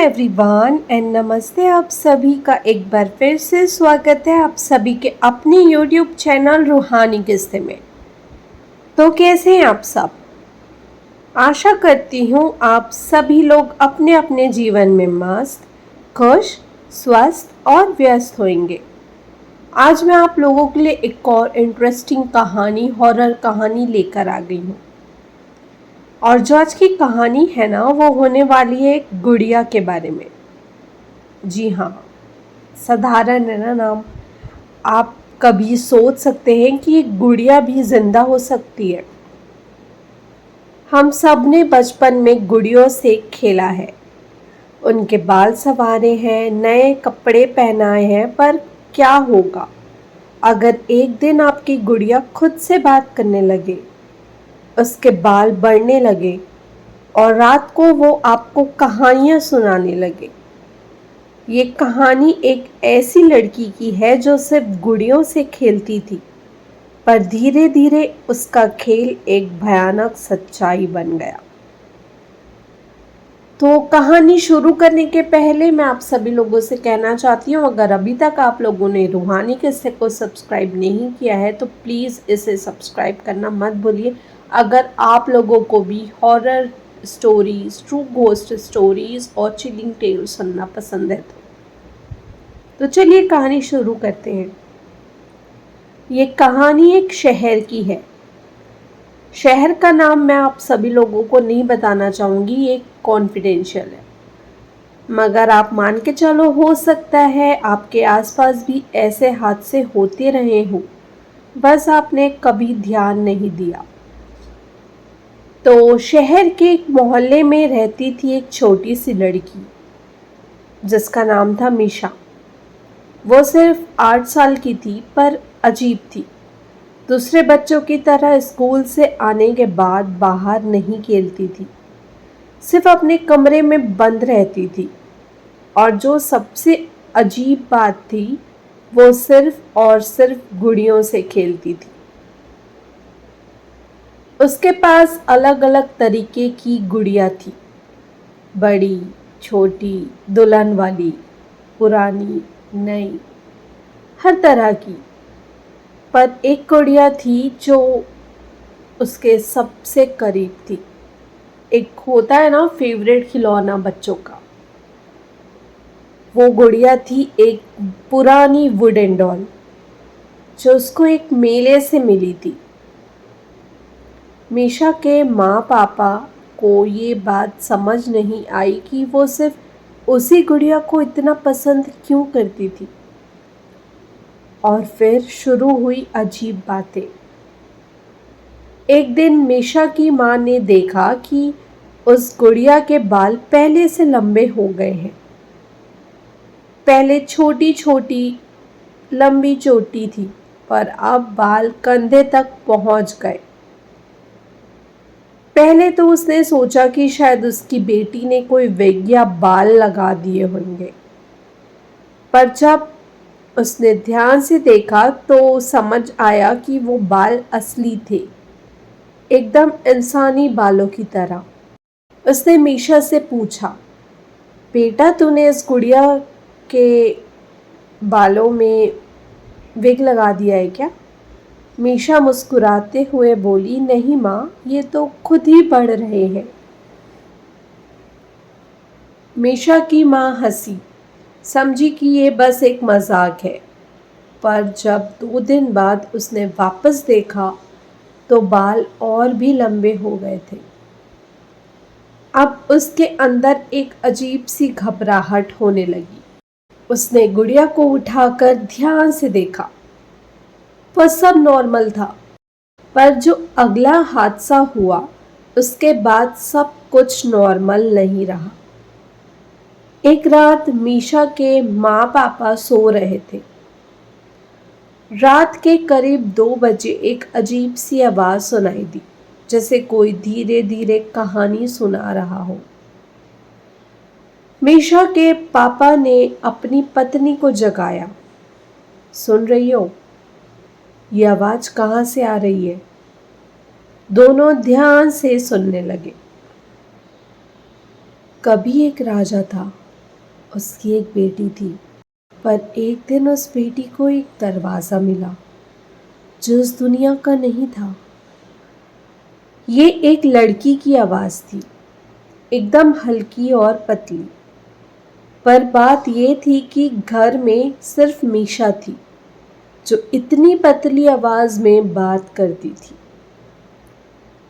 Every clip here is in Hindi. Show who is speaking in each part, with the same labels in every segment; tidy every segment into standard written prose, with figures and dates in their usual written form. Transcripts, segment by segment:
Speaker 1: एवरीवन एंड नमस्ते। आप सभी का एक बार फिर से स्वागत है आप सभी के अपने यूट्यूब चैनल रूहानी किस्से में। तो कैसे हैं आप सब? आशा करती हूँ आप सभी लोग अपने अपने जीवन में मस्त, खुश, स्वस्थ और व्यस्त होंगे। आज मैं आप लोगों के लिए एक और इंटरेस्टिंग कहानी, हॉरर कहानी लेकर आ गई हूँ। और जो आज की कहानी है ना, वो होने वाली है एक गुड़िया के बारे में। जी हाँ, साधारण है ना नाम। आप कभी सोच सकते हैं कि एक गुड़िया भी जिंदा हो सकती है? हम सब ने बचपन में गुड़ियों से खेला है, उनके बाल संवारे हैं, नए कपड़े पहनाए हैं। पर क्या होगा अगर एक दिन आपकी गुड़िया खुद से बात करने लगे, उसके बाल बढ़ने लगे और रात को वो आपको कहानियाँ सुनाने लगे? ये कहानी एक ऐसी लड़की की है जो सिर्फ गुड़ियों से खेलती थी, पर धीरे धीरे उसका खेल एक भयानक सच्चाई बन गया। तो कहानी शुरू करने के पहले मैं आप सभी लोगों से कहना चाहती हूँ, अगर अभी तक आप लोगों ने रूहानी किस्से को सब्सक्राइब नहीं किया है तो प्लीज़ इसे सब्सक्राइब करना मत भूलिए। अगर आप लोगों को भी horror stories, true ghost stories और चिलिंग टेल सुनना पसंद है तो चलिए कहानी शुरू करते हैं। ये कहानी एक शहर की है। शहर का नाम मैं आप सभी लोगों को नहीं बताना चाहूँगी, ये कॉन्फिडेंशियल है। मगर आप मान के चलो, हो सकता है आपके आसपास भी ऐसे हादसे होते रहे हों, बस आपने कभी ध्यान नहीं दिया। तो शहर के एक मोहल्ले में रहती थी एक छोटी सी लड़की, जिसका नाम था मीशा। वो सिर्फ 8 साल की थी, पर अजीब थी। दूसरे बच्चों की तरह स्कूल से आने के बाद बाहर नहीं खेलती थी, सिर्फ अपने कमरे में बंद रहती थी। और जो सबसे अजीब बात थी, वो सिर्फ और सिर्फ गुड़ियों से खेलती थी। उसके पास अलग अलग तरीके की गुड़िया थी, बड़ी, छोटी, दुल्हन वाली, पुरानी, नई, हर तरह की। पर एक गुड़िया थी जो उसके सबसे करीब थी। एक होता है ना फेवरेट खिलौना बच्चों का, वो गुड़िया थी एक पुरानी वुडन डॉल जो उसको एक मेले से मिली थी। मीशा के माँ पापा को ये बात समझ नहीं आई कि वो सिर्फ उसी गुड़िया को इतना पसंद क्यों करती थी। और फिर शुरू हुई अजीब बातें। एक दिन मीशा की माँ ने देखा कि उस गुड़िया के बाल पहले से लंबे हो गए हैं। पहले छोटी छोटी लंबी चोटी थी, पर अब बाल कंधे तक पहुंच गए। पहले तो उसने सोचा कि शायद उसकी बेटी ने कोई विग या बाल लगा दिए होंगे, पर जब उसने ध्यान से देखा तो समझ आया कि वो बाल असली थे, एकदम इंसानी बालों की तरह। उसने मीशा से पूछा, बेटा तूने इस गुड़िया के बालों में विग लगा दिया है क्या? मीशा मुस्कुराते हुए बोली, नहीं माँ, ये तो खुद ही बढ़ रहे हैं। मीशा की माँ हंसी, समझी कि ये बस एक मजाक है। पर जब 2 दिन बाद उसने वापस देखा तो बाल और भी लंबे हो गए थे। अब उसके अंदर एक अजीब सी घबराहट होने लगी। उसने गुड़िया को उठाकर ध्यान से देखा, वह सब नॉर्मल था। पर जो अगला हादसा हुआ, उसके बाद सब कुछ नॉर्मल नहीं रहा। एक रात मीशा के माँ पापा सो रहे थे। रात के करीब 2 बजे एक अजीब सी आवाज़ सुनाई दी, जैसे कोई धीरे धीरे कहानी सुना रहा हो। मीशा के पापा ने अपनी पत्नी को जगाया। सुन रही हो? ये आवाज़ कहाँ से आ रही है? दोनों ध्यान से सुनने लगे। कभी एक राजा था, उसकी एक बेटी थी, पर एक दिन उस बेटी को एक दरवाज़ा मिला जो उस दुनिया का नहीं था। ये एक लड़की की आवाज़ थी, एकदम हल्की और पतली। पर बात ये थी कि घर में सिर्फ मीशा थी जो इतनी पतली आवाज़ में बात करती थी।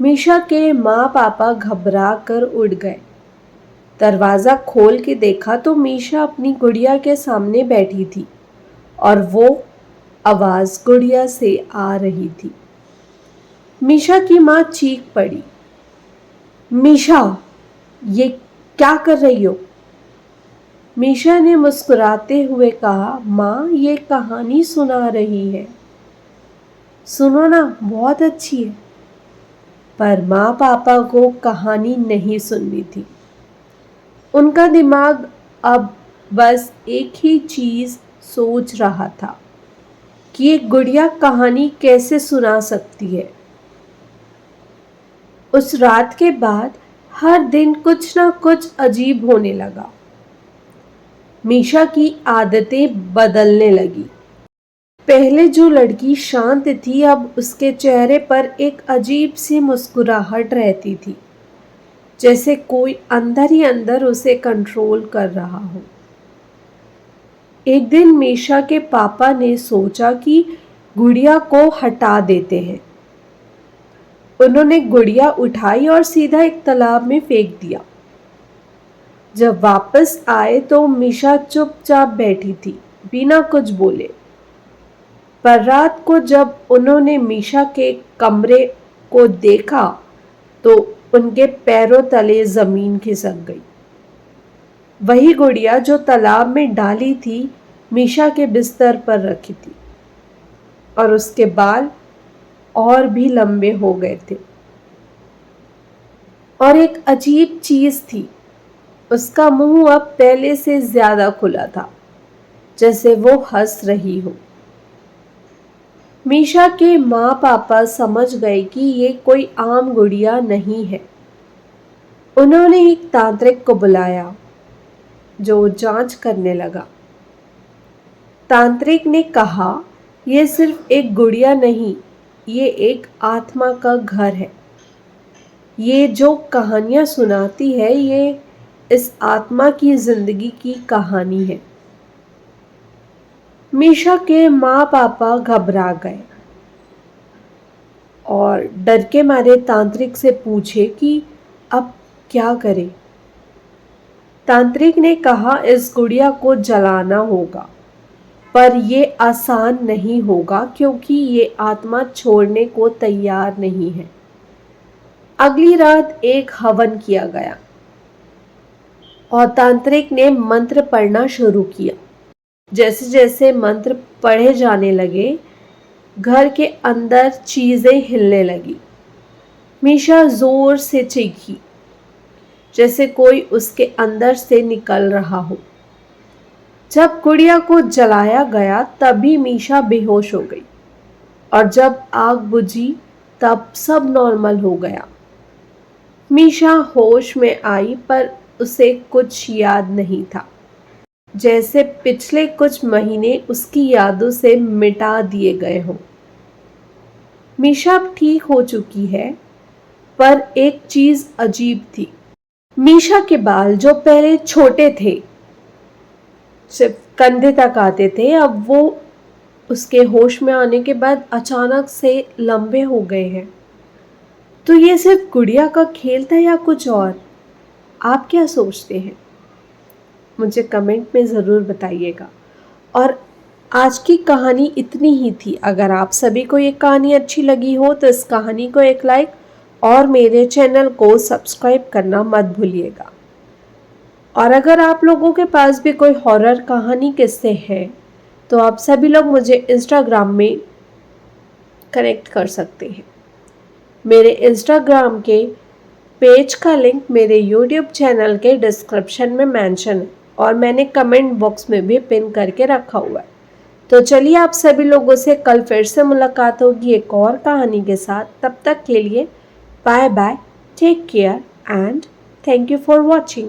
Speaker 1: मीशा के माँ पापा घबरा कर उड़ गए। दरवाज़ा खोल के देखा तो मीशा अपनी गुड़िया के सामने बैठी थी और वो आवाज़ गुड़िया से आ रही थी। मीशा की माँ चीख पड़ी, मीशा, ये क्या कर रही हो? मीशा ने मुस्कुराते हुए कहा, माँ, ये कहानी सुना रही है, सुनो ना, बहुत अच्छी है। पर माँ पापा को कहानी नहीं सुननी थी। उनका दिमाग अब बस एक ही चीज़ सोच रहा था कि एक गुड़िया कहानी कैसे सुना सकती है। उस रात के बाद हर दिन कुछ ना कुछ अजीब होने लगा। मीशा की आदतें बदलने लगी। पहले जो लड़की शांत थी, अब उसके चेहरे पर एक अजीब सी मुस्कुराहट रहती थी, जैसे कोई अंदर ही अंदर उसे कंट्रोल कर रहा हो। एक दिन मीशा के पापा ने सोचा कि गुड़िया को हटा देते हैं। उन्होंने गुड़िया उठाई और सीधा एक तालाब में फेंक दिया। जब वापस आए तो मीशा चुपचाप बैठी थी, बिना कुछ बोले। पर रात को जब उन्होंने मीशा के कमरे को देखा तो उनके पैरों तले जमीन खिसक गई। वही गुड़िया जो तालाब में डाली थी, मीशा के बिस्तर पर रखी थी और उसके बाल और भी लंबे हो गए थे। और एक अजीब चीज थी, उसका मुंह अब पहले से ज्यादा खुला था, जैसे वो हंस रही हो। मीशा के माँ पापा समझ गए कि ये कोई आम गुड़िया नहीं है। उन्होंने एक तांत्रिक को बुलाया जो जांच करने लगा। तांत्रिक ने कहा, यह सिर्फ एक गुड़िया नहीं, ये एक आत्मा का घर है। ये जो कहानियां सुनाती है, ये इस आत्मा की जिंदगी की कहानी है। मीशा के माँ पापा घबरा गए और डर के मारे तांत्रिक से पूछे कि अब क्या करें। तांत्रिक ने कहा, इस गुड़िया को जलाना होगा, पर यह आसान नहीं होगा क्योंकि ये आत्मा छोड़ने को तैयार नहीं है। अगली रात एक हवन किया गया और तांत्रिक ने मंत्र पढ़ना शुरू किया। जैसे जैसे मंत्र पढ़े जाने लगे, घर के अंदर चीजें हिलने लगी। मीशा जोर से चीखी, जैसे कोई उसके अंदर से निकल रहा हो। जब गुड़िया को जलाया गया तभी मीशा बेहोश हो गई और जब आग बुझी तब सब नॉर्मल हो गया। मीशा होश में आई पर उसे कुछ याद नहीं था, जैसे पिछले कुछ महीने उसकी यादों से मिटा दिए गए हों। मीशा अब ठीक हो चुकी है, पर एक चीज अजीब थी। मीशा के बाल जो पहले छोटे थे, सिर्फ कंधे तक आते थे, अब वो उसके होश में आने के बाद अचानक से लंबे हो गए हैं। तो ये सिर्फ गुड़िया का खेल था या कुछ और? आप क्या सोचते हैं? मुझे कमेंट में ज़रूर बताइएगा। और आज की कहानी इतनी ही थी। अगर आप सभी को ये कहानी अच्छी लगी हो तो इस कहानी को एक लाइक और मेरे चैनल को सब्सक्राइब करना मत भूलिएगा। और अगर आप लोगों के पास भी कोई हॉरर कहानी किस्से हैं तो आप सभी लोग मुझे इंस्टाग्राम में कनेक्ट कर सकते हैं। मेरे इंस्टाग्राम के पेज का लिंक मेरे यूट्यूब चैनल के डिस्क्रिप्शन में मेंशन है और मैंने कमेंट बॉक्स में भी पिन करके रखा हुआ है। तो चलिए, आप सभी लोगों से कल फिर से मुलाकात होगी एक और कहानी के साथ। तब तक के लिए bye bye, take care and thank you for watching.